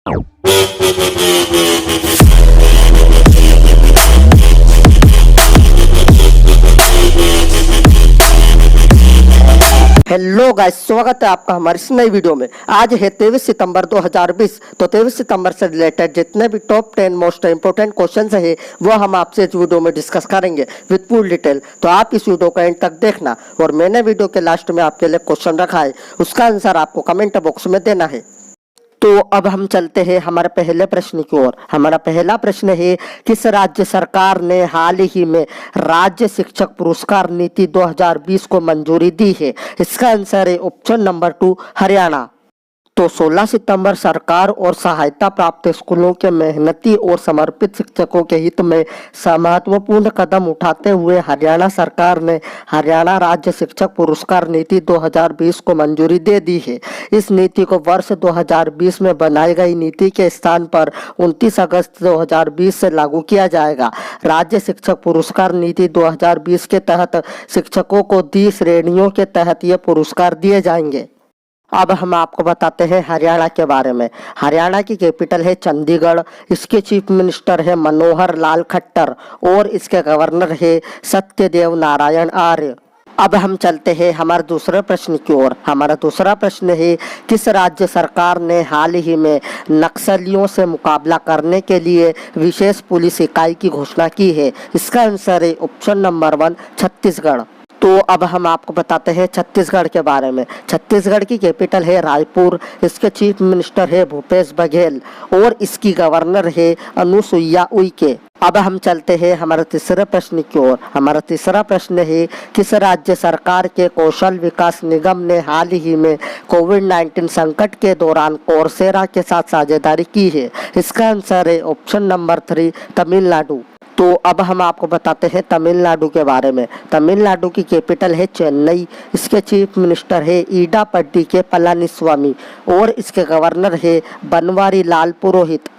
Hello guys, स्वागत है आपका हमारी इस नई वीडियो में। आज है 23 सितंबर 2020। तो 23 सितंबर से रिलेटेड जितने भी टॉप 10 मोस्ट इंपोर्टेंट क्वेश्चंस है वो हम आपसे इस वीडियो में डिस्कस करेंगे विद फुल डिटेल। तो आप इस वीडियो को एंड तक देखना और मैंने वीडियो के लास्ट में आपके लिए क्वेश्चन रखा है, उसका आंसर आपको कमेंट बॉक्स में देना है। तो अब हम चलते हैं हमारे पहले प्रश्न की ओर। हमारा पहला प्रश्न है, किस राज्य सरकार ने हाल ही में राज्य शिक्षक पुरस्कार नीति 2020 को मंजूरी दी है? इसका आंसर है ऑप्शन नंबर 2, हरियाणा। तो 16 सितंबर सरकार और सहायता प्राप्त स्कूलों के मेहनती और समर्पित शिक्षकों के हित में महत्वपूर्ण कदम उठाते हुए हरियाणा सरकार ने हरियाणा राज्य शिक्षक पुरस्कार नीति 2020 को मंजूरी दे दी है। इस नीति को वर्ष 2020 में बनाई गई नीति के स्थान पर 29 अगस्त 2020 से लागू किया जाएगा। राज्य शिक्षक पुरस्कार नीति 2020 के तहत शिक्षकों को 10 श्रेणियों के तहत ये पुरस्कार दिए जाएंगे। अब हम आपको बताते हैं हरियाणा के बारे में। हरियाणा की कैपिटल है चंडीगढ़। इसके चीफ मिनिस्टर है मनोहर लाल खट्टर और इसके गवर्नर है सत्यदेव नारायण आर्य। अब हम चलते हैं हमारे दूसरे प्रश्न की ओर। हमारा दूसरा प्रश्न है, किस राज्य सरकार ने हाल ही में नक्सलियों से मुकाबला करने के लिए विशेष पुलिस इकाई की घोषणा की है? इसका आंसर है ऑप्शन नंबर 1, छत्तीसगढ़। तो अब हम आपको बताते हैं छत्तीसगढ़ के बारे में। छत्तीसगढ़ की कैपिटल है रायपुर। इसके चीफ मिनिस्टर है भूपेश बघेल और इसकी गवर्नर है अनुसुईया उइके। अब हम चलते हैं हमारे तीसरे प्रश्न की ओर। हमारा तीसरा प्रश्न है, किस राज्य सरकार के कौशल विकास निगम ने हाल ही में कोविड-19 संकट के दौरान कोर्सेरा के साथ साझेदारी की है? इसका आंसर है ऑप्शन नंबर 3, तमिलनाडु। तो अब हम आपको बताते हैं तमिलनाडु के बारे में। तमिलनाडु की कैपिटल है चेन्नई। इसके चीफ मिनिस्टर है ईडापड्डी के पलानीस्वामी और इसके गवर्नर है बनवारी लाल पुरोहित।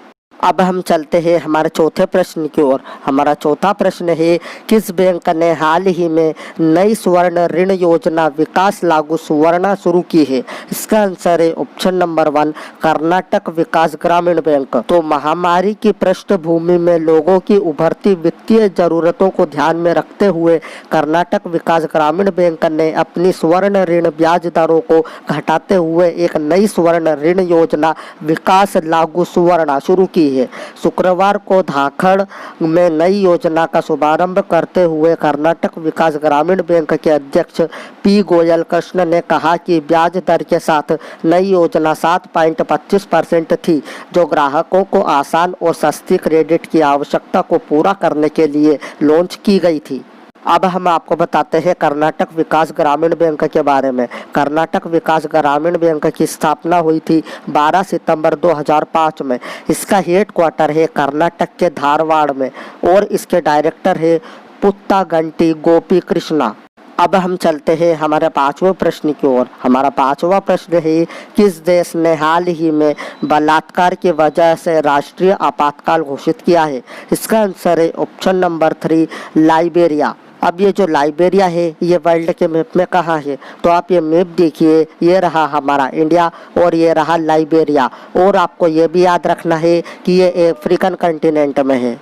अब हम चलते हैं हमारे चौथे प्रश्न की ओर। हमारा चौथा प्रश्न है, किस बैंक ने हाल ही में नई स्वर्ण ऋण योजना विकास लागू सुवर्णा शुरू की है? इसका आंसर है ऑप्शन नंबर 1, कर्नाटक विकास ग्रामीण बैंक। तो महामारी की पृष्ठभूमि में लोगों की उभरती वित्तीय जरूरतों को ध्यान में रखते हुए कर्नाटक विकास ग्रामीण बैंक ने अपनी स्वर्ण ऋण ब्याज दरों को घटाते हुए एक नई स्वर्ण ऋण योजना विकास लागू सुवर्णा शुरू की है। शुक्रवार को धाखड़ में नई योजना का शुभारंभ करते हुए कर्नाटक विकास ग्रामीण बैंक के अध्यक्ष पी गोयल कृष्ण ने कहा कि ब्याज दर के साथ नई योजना 7.25% थी, जो ग्राहकों को आसान और सस्ती क्रेडिट की आवश्यकता को पूरा करने के लिए लॉन्च की गई थी। अब हम आपको बताते हैं कर्नाटक विकास ग्रामीण बैंक के बारे में। कर्नाटक विकास ग्रामीण बैंक की स्थापना हुई थी 12 सितंबर 2005 में। इसका हेडक्वार्टर है कर्नाटक के धारवाड़ में और इसके डायरेक्टर है पुत्तागंटी गोपी कृष्णा। अब हम चलते हैं हमारे पांचवें प्रश्न की ओर। हमारा पांचवा प्रश्न है, किस देश ने हाल ही में बलात्कार की वजह से राष्ट्रीय आपातकाल घोषित किया है? इसका आंसर है ऑप्शन नंबर 3, लाइबेरिया। अब ये जो लाइबेरिया है ये वर्ल्ड के मैप में कहाँ है? तो आप ये मैप देखिए, ये रहा हमारा इंडिया और ये रहा लाइबेरिया। और आपको ये भी याद रखना है कि ये अफ्रीकन कॉन्टिनेंट में है।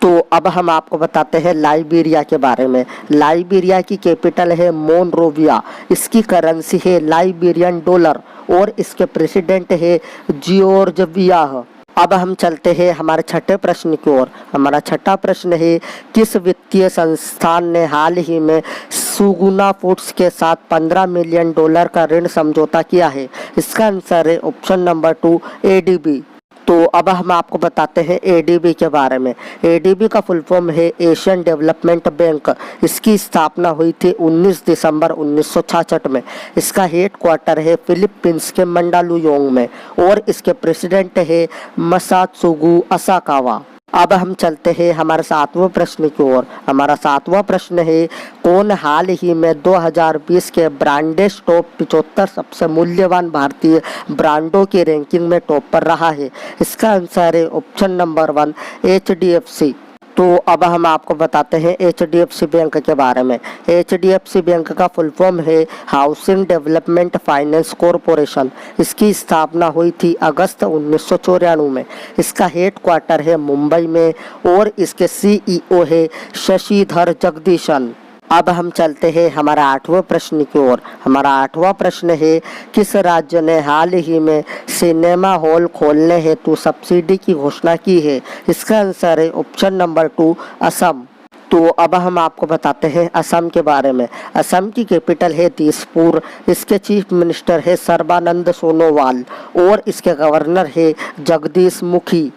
तो अब हम आपको बताते हैं लाइबेरिया के बारे में। लाइबेरिया की कैपिटल है मोनरोविया। इसकी करेंसी है लाइबेरियन डॉलर और इसके प्रेसिडेंट है जॉर्ज वियाह। अब हम चलते हैं हमारे छठे प्रश्न की ओर। हमारा छठा प्रश्न है, किस वित्तीय संस्थान ने हाल ही में सुगुना फूड्स के साथ $15 मिलियन का ऋण समझौता किया है? इसका आंसर है ऑप्शन नंबर 2, एडीबी। तो अब हम आपको बताते हैं एडीबी के बारे में। एडीबी का फुल फॉर्म है एशियन डेवलपमेंट बैंक। इसकी स्थापना हुई थी 19 दिसंबर 1966 में। इसका हेडक्वार्टर है फिलीपींस के मंडालुयोंग में और इसके प्रेसिडेंट है मसात्सुगु असाकावा। अब हम चलते हैं हमारे सातवें प्रश्न की ओर। हमारा सातवां प्रश्न है, कौन हाल ही में 2020 के ब्रांडेड टॉप 75 सबसे मूल्यवान भारतीय ब्रांडों की रैंकिंग में टॉप पर रहा है? इसका आंसर है ऑप्शन नंबर 1, HDFC। तो अब हम आपको बताते हैं HDFC बैंक के बारे में। HDFC बैंक का फुल फॉर्म है हाउसिंग डेवलपमेंट फाइनेंस कॉरपोरेशन। इसकी स्थापना हुई थी अगस्त 1994 में। इसका हेड क्वार्टर है मुंबई में और इसके CEO है शशिधर जगदीशन। अब हम चलते हैं हमारा 8वां प्रश्न की ओर। हमारा 8वां प्रश्न है, किस राज्य ने हाल ही में सिनेमा हॉल खोलने हेतु सब्सिडी की घोषणा की है? इसका आंसर है ऑप्शन नंबर 2 असम। तो अब हम आपको बताते हैं असम के बारे में। असम की कैपिटल है दिसपुर। इसके चीफ मिनिस्टर है सर्बानंद सोनोवाल और इसके गवर्नर है जगदीश मुखी।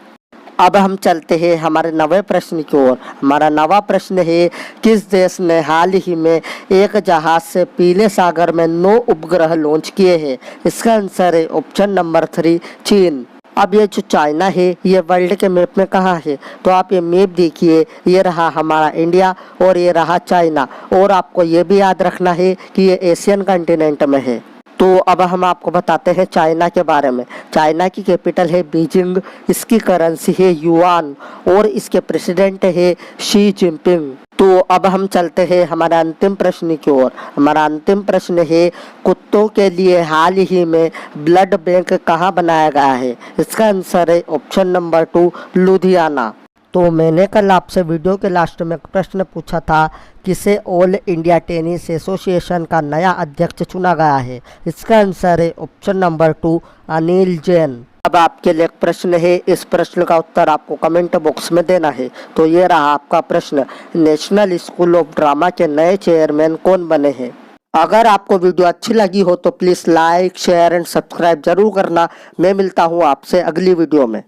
अब हम चलते हैं हमारे 9वें प्रश्न की ओर। हमारा 9वां प्रश्न है, किस देश ने हाल ही में एक जहाज से पीले सागर में 9 उपग्रह लॉन्च किए हैं? इसका आंसर है ऑप्शन नंबर 3 चीन। अब ये जो चाइना है ये वर्ल्ड के मैप में कहाँ है? तो आप ये मैप देखिए, ये रहा हमारा इंडिया और ये रहा चाइना। और आपको ये भी याद रखना है कि ये एशियन कंटिनेंट में है। तो अब हम आपको बताते हैं चाइना के बारे में। चाइना की कैपिटल है बीजिंग। इसकी करेंसी है युआन और इसके प्रेसिडेंट है शी जिनपिंग। तो अब हम चलते हैं हमारा अंतिम प्रश्न की ओर। हमारा अंतिम प्रश्न है, कुत्तों के लिए हाल ही में ब्लड बैंक कहाँ बनाया गया है? इसका आंसर है ऑप्शन नंबर 2 लुधियाना। तो मैंने कल आपसे वीडियो के लास्ट में एक प्रश्न पूछा था, किसे ऑल इंडिया टेनिस एसोसिएशन का नया अध्यक्ष चुना गया है? इसका आंसर है ऑप्शन नंबर 2 अनिल जैन। अब आपके लिए एक प्रश्न है, इस प्रश्न का उत्तर आपको कमेंट बॉक्स में देना है। तो ये रहा आपका प्रश्न, नेशनल स्कूल ऑफ ड्रामा के नए चेयरमैन कौन बने हैं? अगर आपको वीडियो अच्छी लगी हो तो please like share and subscribe जरूर करना। मैं मिलता हूँ आपसे अगली वीडियो में।